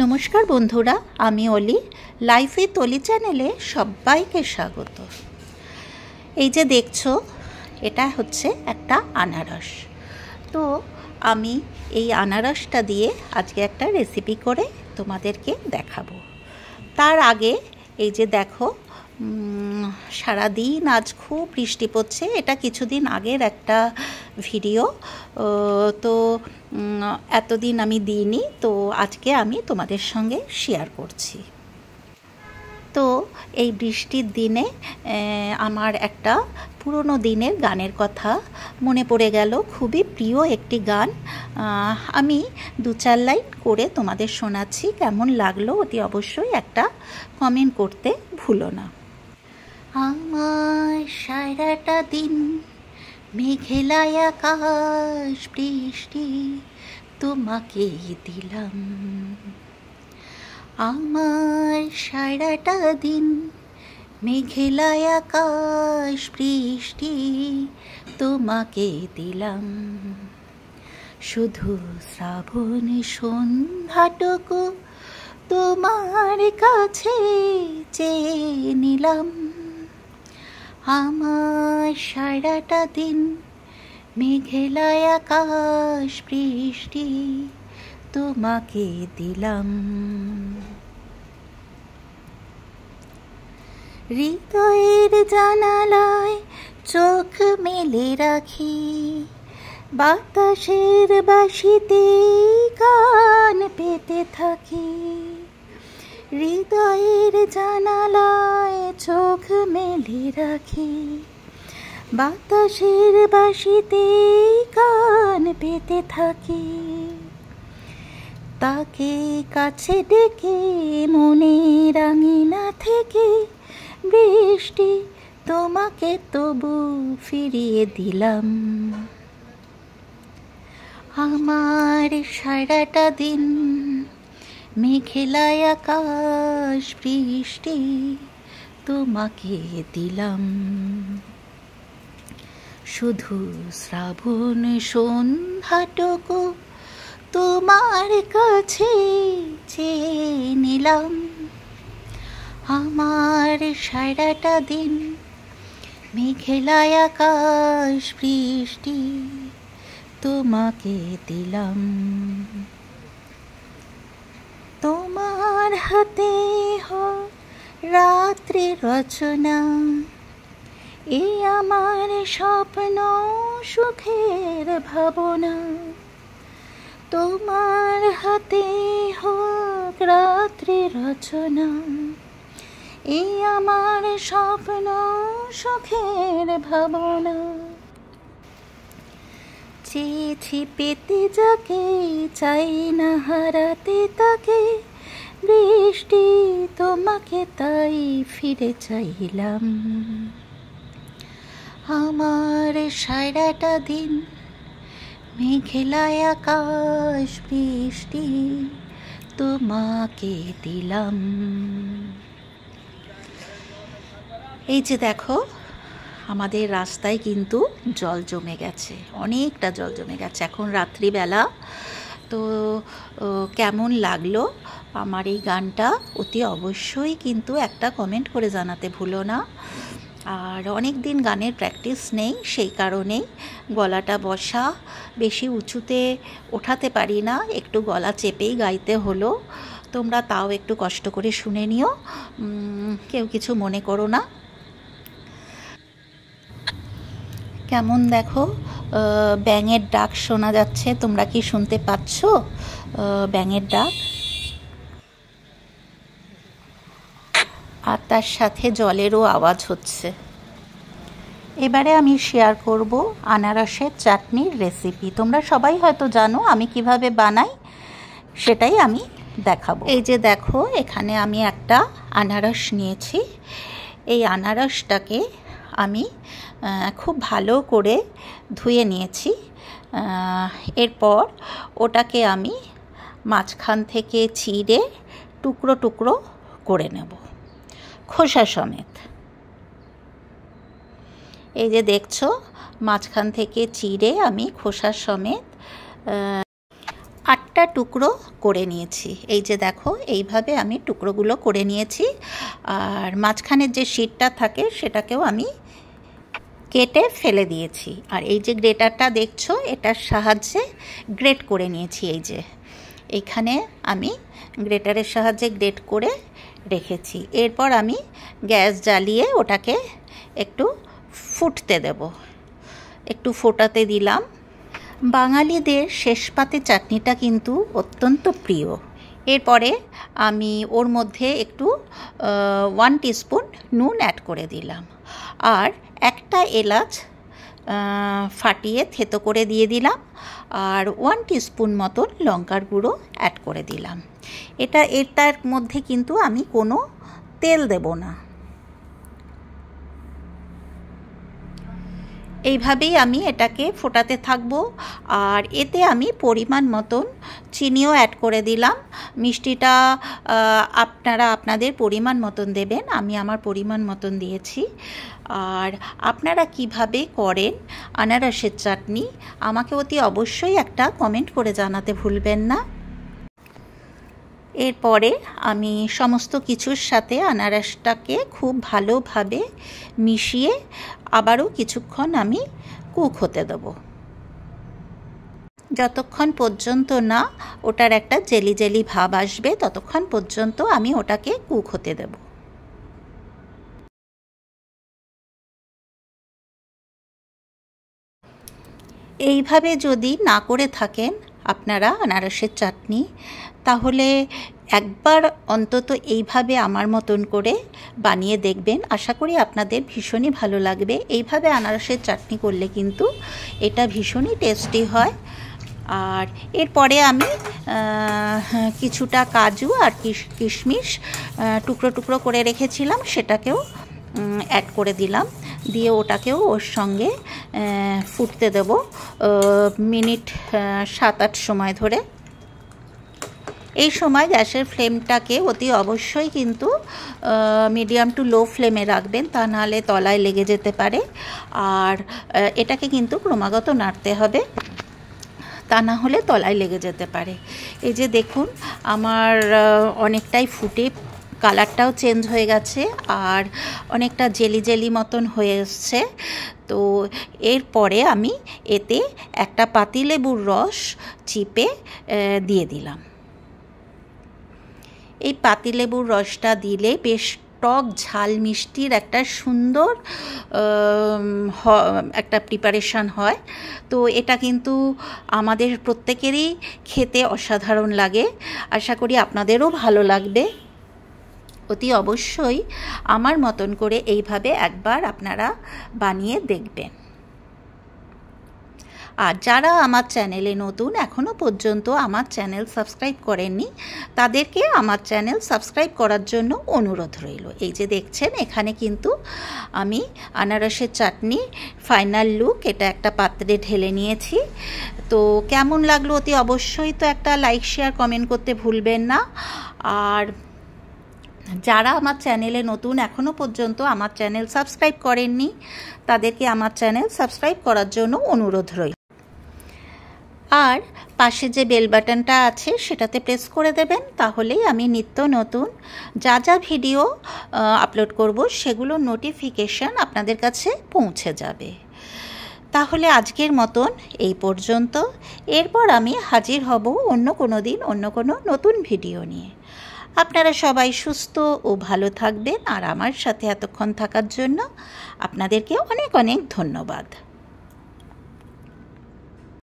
নমস্কার বন্ধুরা, আমি অলি। লাইফ উইথ অলি চ্যানেলে সবাইকে স্বাগত। এই যে দেখছো, এটা হচ্ছে একটা আনারস। তো আমি এই আনারসটা দিয়ে আজকে একটা রেসিপি করে তোমাদেরকে দেখাবো। তার আগে এই যে দেখো, সারাদিন আজ খুব বৃষ্টি পড়ছে। এটা কিছুদিন আগের একটা ভিডিও, তো এতদিন আমি দিইনি, তো আজকে আমি তোমাদের সঙ্গে শেয়ার করছি। তো এই বৃষ্টির দিনে আমার একটা পুরনো দিনের গানের কথা মনে পড়ে গেল। খুবই প্রিয় একটি গান, আমি 2-4 লাইন করে তোমাদের শোনাচ্ছি। কেমন লাগলো অতি অবশ্যই একটা কমেন্ট করতে ভুলো না। আমার সারাটা দিন মেঘলা আকাশ বৃষ্টি তোমাকে দিলাম। আমার সারাটা দিন মেঘলা আকাশ বৃষ্টি তোমাকে দিলাম। শুধু শ্রাবণ সন্ধ্যাটুকু তোমার কাছে চেয়ে নিলাম। আমার সারাটা দিন মেঘলা আকাশ বৃষ্টি তোমাকে দিলাম। হৃদয়ের জানালায় চোখ মেলে রাখি, বাতাসের বাঁশিতে গান পেতে থাকি। হৃদয়ের জানালায় চোখ মেলে রাখি, বাতাসের বাঁশিতে গান পেতে থাকি। তাকে কাছে ডেকে মনের আঙিনা থেকে বৃষ্টি তোমাকে তবু ফিরিয়ে দিলাম। আমার সারাটা দিন মেঘলা আকাশ বৃষ্টি তোমাকে দিলাম। শুধু শ্রাবণ সন্ধ্যাটুকু তোমার কাছে চেয়ে নিলাম। আমার সারাটা দিন মেঘলা আকাশ বৃষ্টি তোমাকে দিলাম। তোমার হাতে হোক রাত্রি রচনা, এ আমার স্বপ্ন সুখের ভাবনা। তোমার হাতে হোক রাত্রি রচনা, এ আমার স্বপ্ন সুখের ভাবনা। চেয়েছি পেতে যাকে, চাই না হারাতে তাকে, বৃষ্টি তোমাকে তাই ফিরে চাইলাম। আমার সারাটা দিন মেঘলা আকাশ বৃষ্টি তোমাকে দিলাম। এই যে দেখো, আমাদের রাস্তায় কিন্তু জল জমে গেছে, অনেকটা জল জমে গেছে এখন রাত্রিবেলা। তো কেমন লাগলো আমার এই গানটা অতি অবশ্যই কিন্তু একটা কমেন্ট করে জানাতে ভুলো না। আর অনেক দিন গানের প্র্যাকটিস নেই, সেই কারণেই গলাটা বসা, বেশি উঁচুতে ওঠাতে পারি না, একটু গলা চেপেই গাইতে হলো। তোমরা তাও একটু কষ্ট করে শুনে নিও, কেউ কিছু মনে করো না। কেমন দেখো, ব্যাঙের ডাক শোনা যাচ্ছে, তোমরা কি শুনতে পাচ্ছ ব্যাঙের ডাক? আর তার সাথে জলেরও আওয়াজ হচ্ছে। এবারে আমি শেয়ার করব আনারসের চাটনির রেসিপি। তোমরা সবাই হয়তো জানো আমি কিভাবে বানাই, সেটাই আমি দেখাবো। এই যে দেখো, এখানে আমি একটা আনারস নিয়েছি। এই আনারসটাকে আমি খুব ভালো করে ধুয়ে নিয়েছি। এরপর ওটাকে আমি মাঝখান থেকে চিড়ে টুকরো টুকরো করে নেব, খোসা সমেত। এই যে দেখছো, মাঝখান থেকে চিড়ে আমি খোসা সমেত একটা টুকরো করে নিয়েছি। এই যে দেখো, এইভাবে আমি টুকরোগুলো করে নিয়েছি। আর মাঝখানের যে শীটটা থাকে সেটাকেও আমি কেটে ফেলে দিয়েছি। আর এই যে গ্রেটারটা দেখছো, এটার সাহায্যে গ্রেট করে নিয়েছি। এই যে এইখানে আমি গ্রেটারের সাহায্যে গ্রেট করে রেখেছি। এরপর আমি গ্যাস জ্বালিয়ে ওটাকে একটু ফুটতে দেব। একটু ফোটাতে দিলাম। বাঙালিদের শেষ পাতে চাটনিটা কিন্তু অত্যন্ত প্রিয়। এরপরে আমি ওর মধ্যে একটু 1 টিস্পুন নুন অ্যাড করে দিলাম। আর একটা এলাচ ফাটিয়ে থেতো করে দিয়ে দিলাম। আর 1 টিস্পুন মতন লঙ্কার গুঁড়ো অ্যাড করে দিলাম। এটার মধ্যে কিন্তু আমি কোনো তেল দেব না। এইভাবেই আমি এটাকে ফোটাতে থাকবো। আর এতে আমি পরিমাণ মতন চিনিও অ্যাড করে দিলাম। মিষ্টিটা আপনারা আপনাদের পরিমাণ মতন দেবেন, আমি আমার পরিমাণ মতন দিয়েছি। আর আপনারা কিভাবে করেন আনারসের চাটনি আমাকে অতি অবশ্যই একটা কমেন্ট করে জানাতে ভুলবেন না। এরপরে আমি সমস্ত কিছুর সাথে আনারসটাকে খুব ভালোভাবে মিশিয়ে আবারও কিছুক্ষণ আমি কুক হতে দেব, যতক্ষণ পর্যন্ত না ওটার একটা জেলি জেলি ভাব আসবে ততক্ষণ পর্যন্ত আমি ওটাকে কুক হতে দেব। এইভাবে যদি না করে থাকেন আপনারা আনারসের চাটনি, তাহলে একবার অন্তত এইভাবে আমার মতন করে বানিয়ে দেখবেন। আশা করি আপনাদের ভীষণই ভালো লাগবে। এইভাবে আনারসের চাটনি করলে কিন্তু এটা ভীষণই টেস্টি হয়। আর এরপরে আমি কিছুটা কাজু আর কিশমিশ টুকরো টুকরো করে রেখেছিলাম, সেটাকেও অ্যাড করে দিলাম। দিয়ে ওটাকেও ওর সঙ্গে ফুটতে দেব মিনিট 7-8 সময় ধরে। এই সময় গ্যাসের ফ্লেমটাকে অতি অবশ্যই কিন্তু মিডিয়াম টু লো ফ্লেমে রাখবেন, তা নাহলে তলায় লেগে যেতে পারে। আর এটাকে কিন্তু ক্রমাগত নাড়তে হবে, তা না হলে তলায় লেগে যেতে পারে। এই যে দেখুন, আমার অনেকটাই ফুটে কালারটাও চেঞ্জ হয়ে গেছে আর অনেকটা জেলি জেলি মতন হয়ে এসছে। তো এরপরে আমি এতে একটা পাতিলেবুর রস চিপে দিয়ে দিলাম। এই পাতিলেবুর রসটা দিলে বেশ টক ঝাল মিষ্টির একটা সুন্দর একটা প্রিপারেশান হয়। তো এটা কিন্তু আমাদের প্রত্যেকেরই খেতে অসাধারণ লাগে। আশা করি আপনাদেরও ভালো লাগবে। অতি অবশ্যই আমার মতন করে এইভাবে একবার আপনারা বানিয়ে দেখবেন। আর যারা আমার চ্যানেলে নতুন, এখনও পর্যন্ত আমার চ্যানেল সাবস্ক্রাইব করেননি, তাদেরকে আমার চ্যানেল সাবস্ক্রাইব করার জন্য অনুরোধ রইল। এই যে দেখছেন, এখানে কিন্তু আমি আনারসের চাটনি ফাইনাল লুক এটা একটা পাত্রে ঢেলে নিয়েছি। তো কেমন লাগলো অতি অবশ্যই তো একটা লাইক শেয়ার কমেন্ট করতে ভুলবেন না। আর যারা আমার চ্যানেলে নতুন, এখনও পর্যন্ত আমার চ্যানেল সাবস্ক্রাইব করেননি, তাদেরকে আমার চ্যানেল সাবস্ক্রাইব করার জন্য অনুরোধ রইল। আর পাশে যে বেল বাটনটা আছে সেটাতে প্রেস করে দেবেন, তাহলেই আমি নিত্য নতুন যা যা ভিডিও আপলোড করব সেগুলোর নোটিফিকেশান আপনাদের কাছে পৌঁছে যাবে। তাহলে আজকের মতন এই পর্যন্ত। এরপর আমি হাজির হব অন্য কোনো দিন অন্য কোনো নতুন ভিডিও নিয়ে। আপনারা সবাই সুস্থ ও ভালো থাকবেন। আর আমার সাথে এতক্ষণ থাকার জন্য আপনাদেরকে অনেক অনেক ধন্যবাদ।